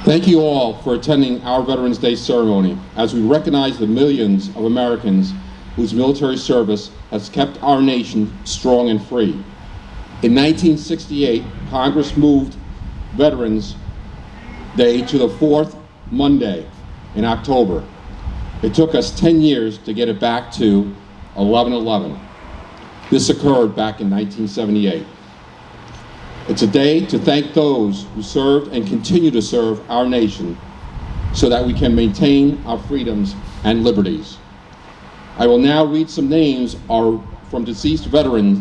Thank you all for attending our Veterans Day ceremony as we recognize the millions of Americans whose military service has kept our nation strong and free. In 1968, Congress moved Veterans Day to the fourth Monday in October. It took us 10 years to get it back to 11/11. This occurred back in 1978. It's a day to thank those who served and continue to serve our nation so that we can maintain our freedoms and liberties. I will now read some names from deceased veterans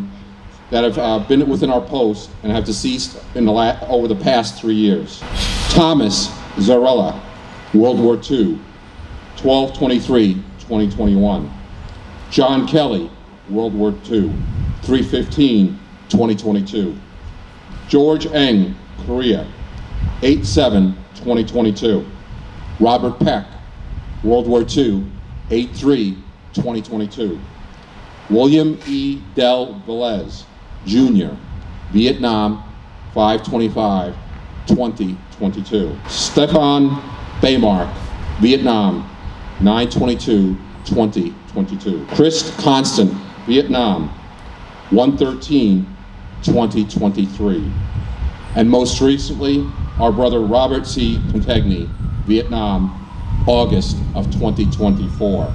that have been within our post and have deceased over the past 3 years. Thomas Zarella, World War II, 12/23/2021. John Kelly, World War II, 3/15/2022. George Eng, Korea, 8/7/2022. Robert Peck, World War II, 8/3/2022. William E. Del Velez, Jr., Vietnam, 5/25/2022. Stefan Baymark, Vietnam, 9/22/2022. Chris Constant, Vietnam, 1/13/2023. And most recently, our brother Robert C. Contegny, Vietnam, August of 2024.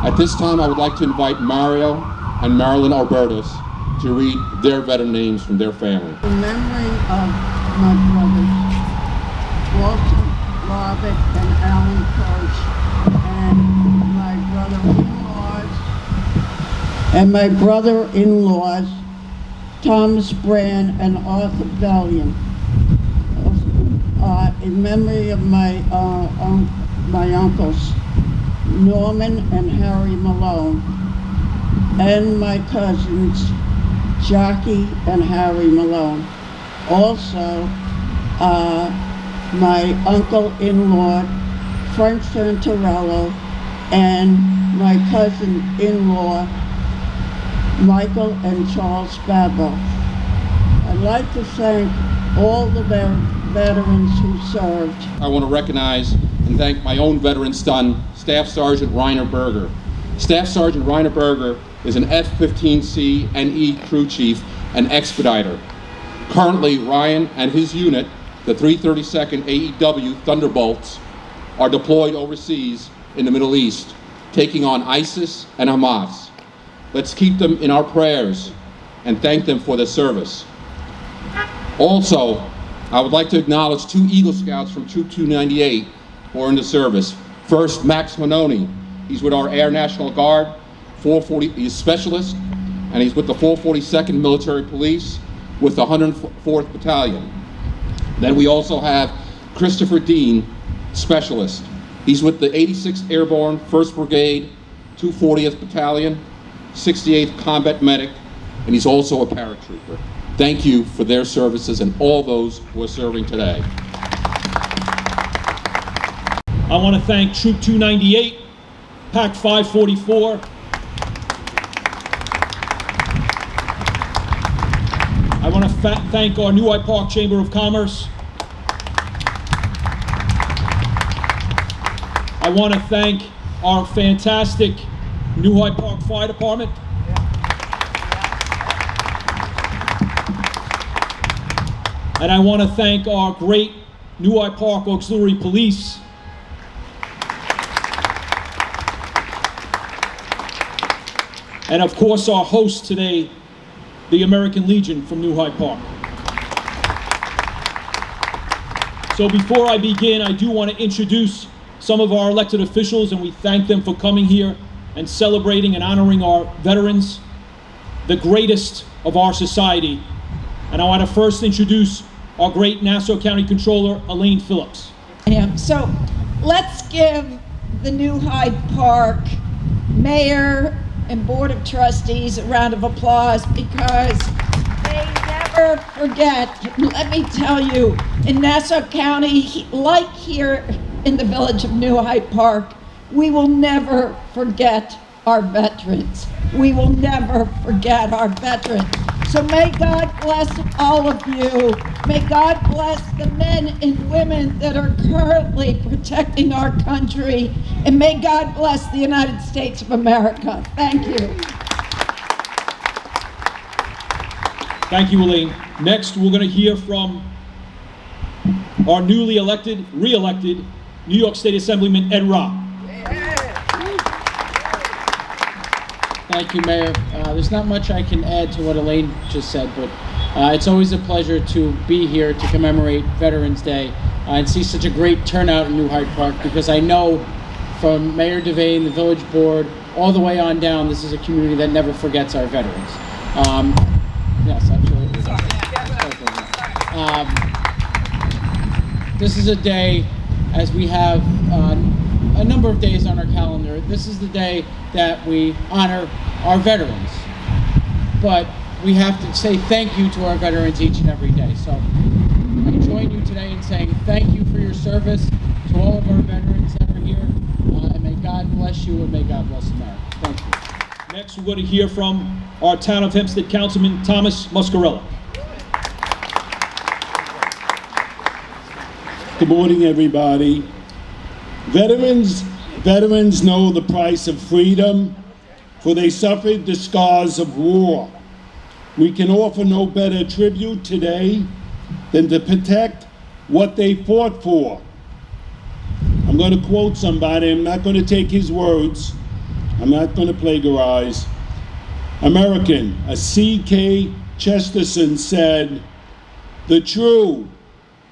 At this time, I would like to invite Mario and Marilyn Albertus to read their veteran names from their family. In memory of my brothers, Walter, Robert, and Alan Kirsch, and my brother-in-laws, Thomas Brand and Arthur Bellion. In memory of my uncles, Norman and Harry Malone, and my cousins, Jackie and Harry Malone. Also, my uncle-in-law, Frank Santorello, and my cousin-in-law, Michael and Charles Babbo. I'd like to thank all the veterans who served. I want to recognize and thank my own veteran son, Staff Sergeant Reiner Berger. Staff Sergeant Reiner Berger is an F-15C NE crew chief and expediter. Currently, Ryan and his unit, the 332nd AEW Thunderbolts, are deployed overseas in the Middle East, taking on ISIS and Hamas. Let's keep them in our prayers and thank them for their service. Also, I would like to acknowledge 2 Eagle Scouts from Troop 298 who are in the service. First, Max Manoni. He's with our Air National Guard, 440, he's a specialist, and he's with the 442nd Military Police with the 104th Battalion. Then we also have Christopher Dean, specialist. He's with the 86th Airborne, 1st Brigade, 240th Battalion, 68th Combat Medic, and he's also a paratrooper. Thank you for their services and all those who are serving today. I want to thank Troop 298, Pac 544. I want to thank our New Hyde Park Chamber of Commerce. I want to thank our fantastic New Hyde Park Fire Department. And I want to thank our great New Hyde Park Auxiliary Police. And of course, our host today, the American Legion from New Hyde Park. So before I begin, I do want to introduce some of our elected officials, and we thank them for coming here and celebrating and honoring our veterans, the greatest of our society. And I want to first introduce our great Nassau County Controller, Elaine Phillips. So let's give the New Hyde Park Mayor and Board of Trustees a round of applause, because they never forget. Let me tell you, in Nassau County, like here in the village of New Hyde Park, we will never forget our veterans. We will never forget our veterans. So may God bless all of you. May God bless the men and women that are currently protecting our country. And may God bless the United States of America. Thank you. Thank you, Elaine. Next, we're going to hear from our newly elected, re-elected, New York State Assemblyman Ed Robb. Thank you, Mayor. There's not much I can add to what Elaine just said, but it's always a pleasure to be here to commemorate Veterans Day and see such a great turnout in New Hyde Park, because I know from Mayor Devane, the village board, all the way on down, this is a community that never forgets our veterans. Yes, absolutely. This is a day, as we have a number of days on our calendar, this is the day that we honor our veterans. But we have to say thank you to our veterans each and every day. So I join you today in saying thank you for your service to all of our veterans that are here. And may God bless you, and may God bless America. Thank you. Next, we're going to hear from our Town of Hempstead Councilman Thomas Muscarella. Good morning, everybody. Veterans know the price of freedom, for they suffered the scars of war. We can offer no better tribute today than to protect what they fought for. I'm going to quote somebody. I'm not going to take his words. I'm not going to plagiarize. American, a C.K. Chesterton said, "The true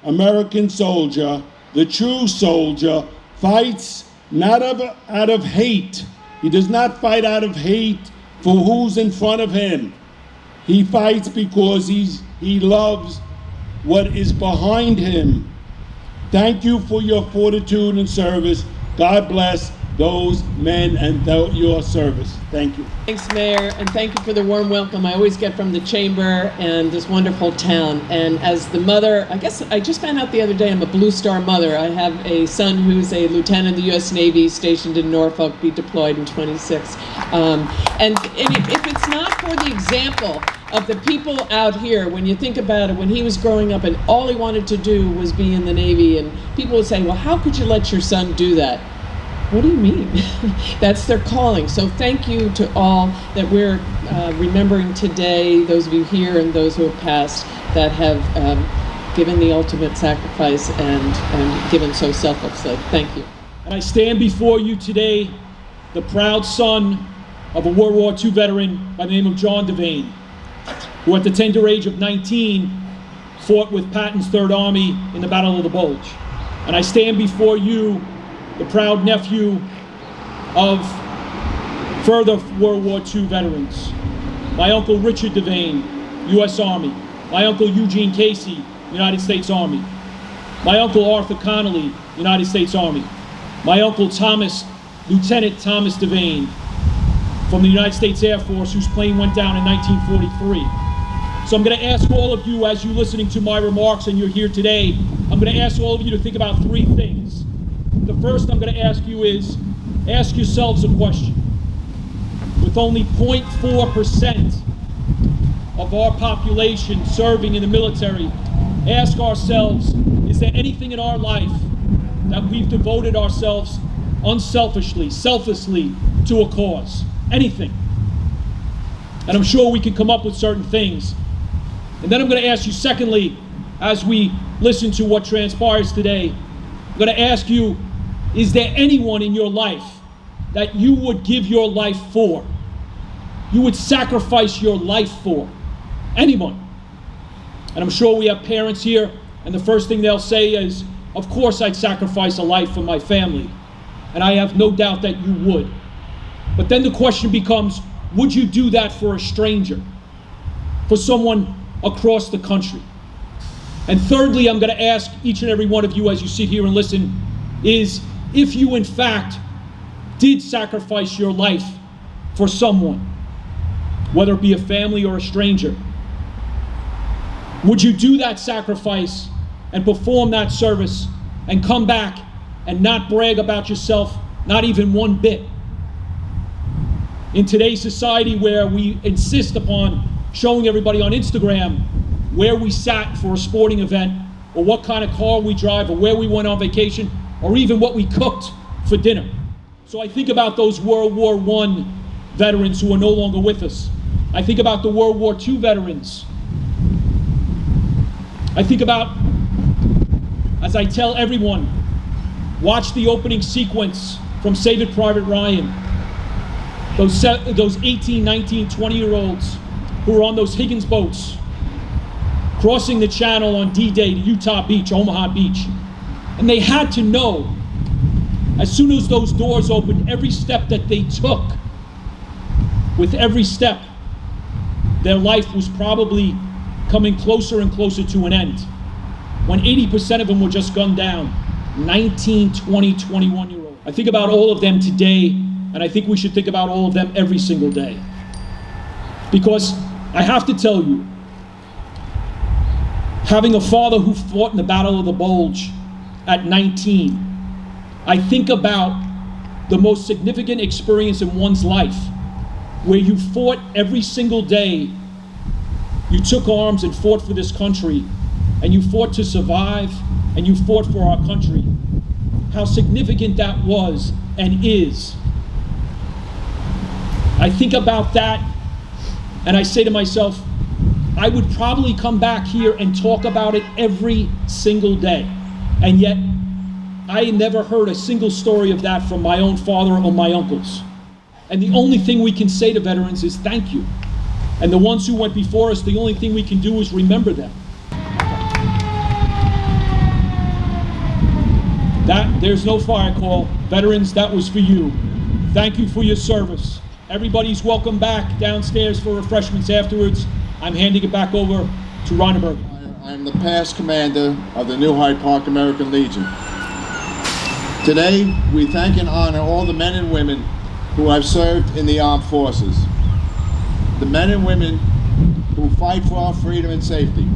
American soldier, the true soldier, fights not out of hate. He does not fight out of hate for who's in front of him. He fights because he loves what is behind him." Thank you for your fortitude and service. God bless those men and your service. Thank you. Thanks, Mayor, and thank you for the warm welcome I always get from the Chamber and this wonderful town. And as the mother, I guess I just found out the other day I'm a Blue Star mother. I have a son who's a lieutenant in the U.S. Navy stationed in Norfolk, be deployed in 26. And if it's not for the example of the people out here, when you think about it, when he was growing up and all he wanted to do was be in the Navy, and people would say, well, how could you let your son do that? What do you mean? That's their calling. So thank you to all that we're remembering today, those of you here and those who have passed, that have given the ultimate sacrifice and given so selflessly. Thank you. And I stand before you today, the proud son of a World War II veteran by the name of John Devane, who at the tender age of 19 fought with Patton's Third Army in the Battle of the Bulge. And I stand before you, the proud nephew of further World War II veterans. My uncle Richard Devane, U.S. Army. My uncle Eugene Casey, United States Army. My uncle Arthur Connolly, United States Army. My uncle Thomas, Lieutenant Thomas Devane, from the United States Air Force, whose plane went down in 1943. So I'm going to ask all of you, as you're listening to my remarks and you're here today, I'm going to ask all of you to think about three things. The first I'm going to ask you is, ask yourselves a question. With only 0.4% of our population serving in the military, ask ourselves, is there anything in our life that we've devoted ourselves unselfishly, selflessly to a cause? Anything. And I'm sure we can come up with certain things. And then I'm going to ask you, secondly, as we listen to what transpires today, I'm going to ask you, is there anyone in your life that you would give your life for? You would sacrifice your life for? anyone. And I'm sure we have parents here, and the first thing they'll say is, of course I'd sacrifice a life for my family. And I have no doubt that you would. But then the question becomes, would you do that for a stranger? For someone across the country? And thirdly, I'm going to ask each and every one of you as you sit here and listen, is if you in fact did sacrifice your life for someone, whether it be a family or a stranger, would you do that sacrifice and perform that service and come back and not brag about yourself, not even one bit? In today's society where we insist upon showing everybody on Instagram where we sat for a sporting event, or what kind of car we drive, or where we went on vacation, or even what we cooked for dinner. So I think about those World War I veterans who are no longer with us. I think about the World War II veterans. I think about, as I tell everyone, watch the opening sequence from Saving Private Ryan. Those 18, 19, 20-year-olds who were on those Higgins boats, crossing the channel on D-Day to Utah Beach, Omaha Beach. And they had to know, as soon as those doors opened, every step that they took, with every step, their life was probably coming closer and closer to an end. When 80% of them were just gunned down, 19, 20, 21-year-olds. I think about all of them today, and I think we should think about all of them every single day. Because I have to tell you, having a father who fought in the Battle of the Bulge at 19, I think about the most significant experience in one's life, where you fought every single day. You took arms and fought for this country, and you fought to survive, and you fought for our country. How significant that was and is. I think about that, and I say to myself, I would probably come back here and talk about it every single day. And yet, I never heard a single story of that from my own father or my uncles. And the only thing we can say to veterans is thank you. And the ones who went before us, the only thing we can do is remember them. There's no fire call. Veterans, that was for you. Thank you for your service. Everybody's welcome back downstairs for refreshments afterwards. I'm handing it back over to Reiner Berger. I am the past commander of the New Hyde Park American Legion. Today, we thank and honor all the men and women who have served in the armed forces. The men and women who fight for our freedom and safety.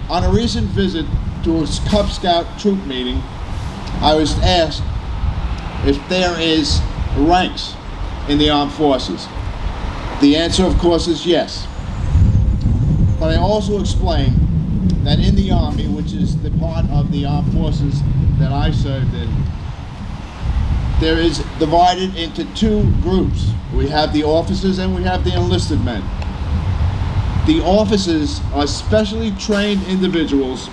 On a recent visit to a Cub Scout troop meeting, I was asked if there is ranks in the armed forces. The answer, of course, is yes. But I also explained that in the Army, which is the part of the armed forces that I served in, there is divided into two groups. We have the officers and we have the enlisted men. The officers are specially trained individuals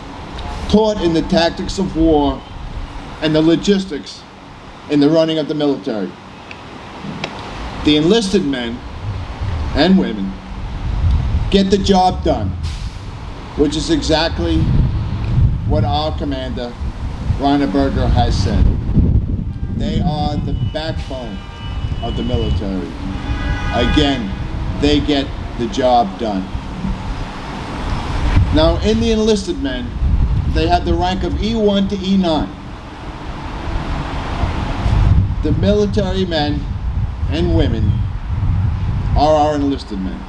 taught in the tactics of war and the logistics in the running of the military. The enlisted men and women get the job done, which is exactly what our commander, Reiner Berger, has said. They are the backbone of the military. Again, they get the job done. Now, in the enlisted men, they have the rank of E1 to E9. The military men and women are our enlisted men.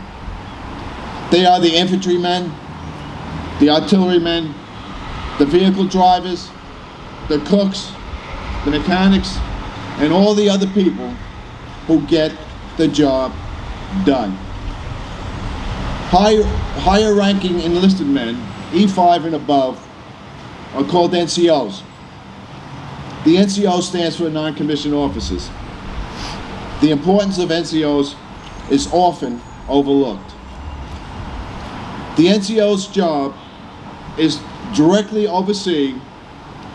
They are the infantrymen, the artillerymen, the vehicle drivers, the cooks, the mechanics, and all the other people who get the job done. Higher ranking enlisted men, E5 and above, are called NCOs. The NCO stands for non-commissioned officers. The importance of NCOs is often overlooked. The NCO's job is directly overseeing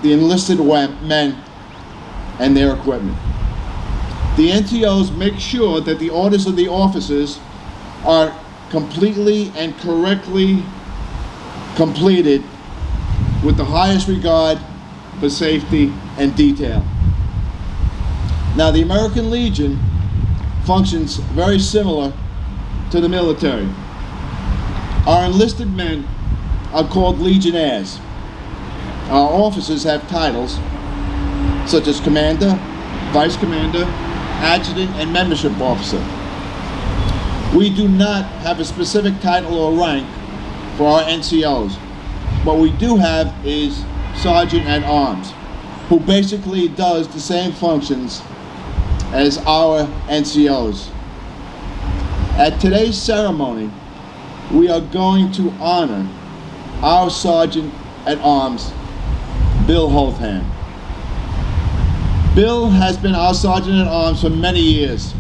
the enlisted men and their equipment. The NCOs make sure that the orders of the officers are completely and correctly completed with the highest regard for safety and detail. Now, the American Legion functions very similar to the military. Our enlisted men are called Legionnaires. Our officers have titles such as Commander, Vice Commander, Adjutant, and Membership Officer. We do not have a specific title or rank for our NCOs. What we do have is Sergeant at Arms, who basically does the same functions as our NCOs. At today's ceremony, we are going to honor our Sergeant at Arms, Bill Holtham. Bill has been our Sergeant at Arms for many years.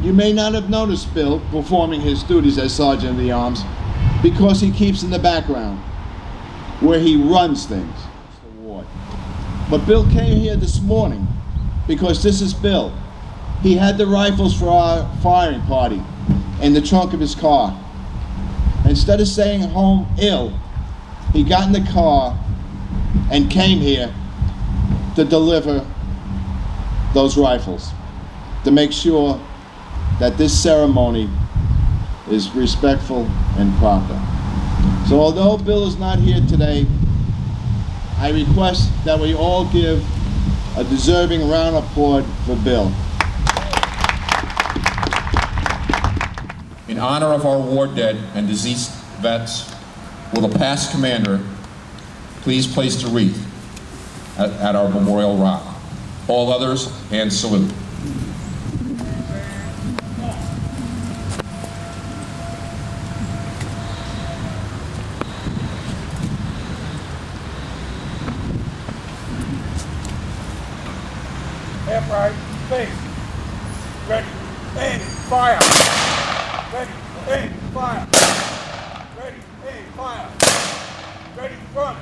You may not have noticed Bill performing his duties as Sergeant at Arms because he keeps in the background where he runs things. But Bill came here this morning because this is Bill. He had the rifles for our firing party in the trunk of his car. Instead of staying home ill, he got in the car and came here to deliver those rifles, to make sure that this ceremony is respectful and proper. So although Bill is not here today, I request that we all give a deserving round of applause for Bill. In honor of our war dead and deceased vets, will the past commander please place the wreath at our memorial rock. All others, hand salute. Left, right, face. Ready, aim, fire. Ready, aim, fire. Ready, aim, fire. Ready, front.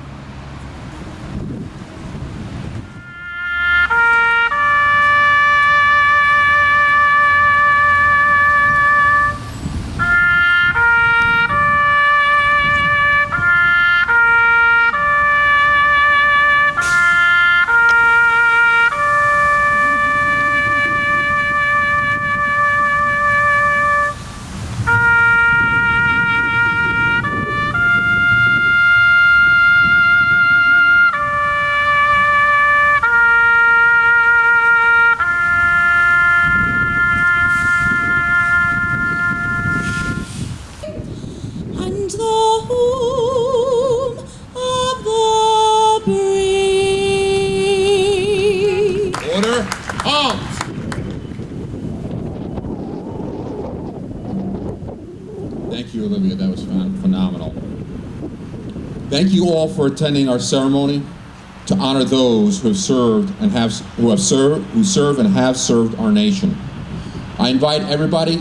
And the home of the brave. Order, arms! Thank you, Olivia. That was phenomenal. Thank you all for attending our ceremony to honor those who have served and who serve and have served our nation. I invite everybody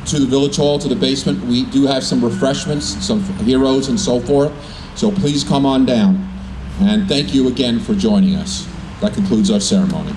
to the Village Hall, to the basement. We do have some refreshments, some heroes and so forth. So please come on down. And thank you again for joining us. That concludes our ceremony.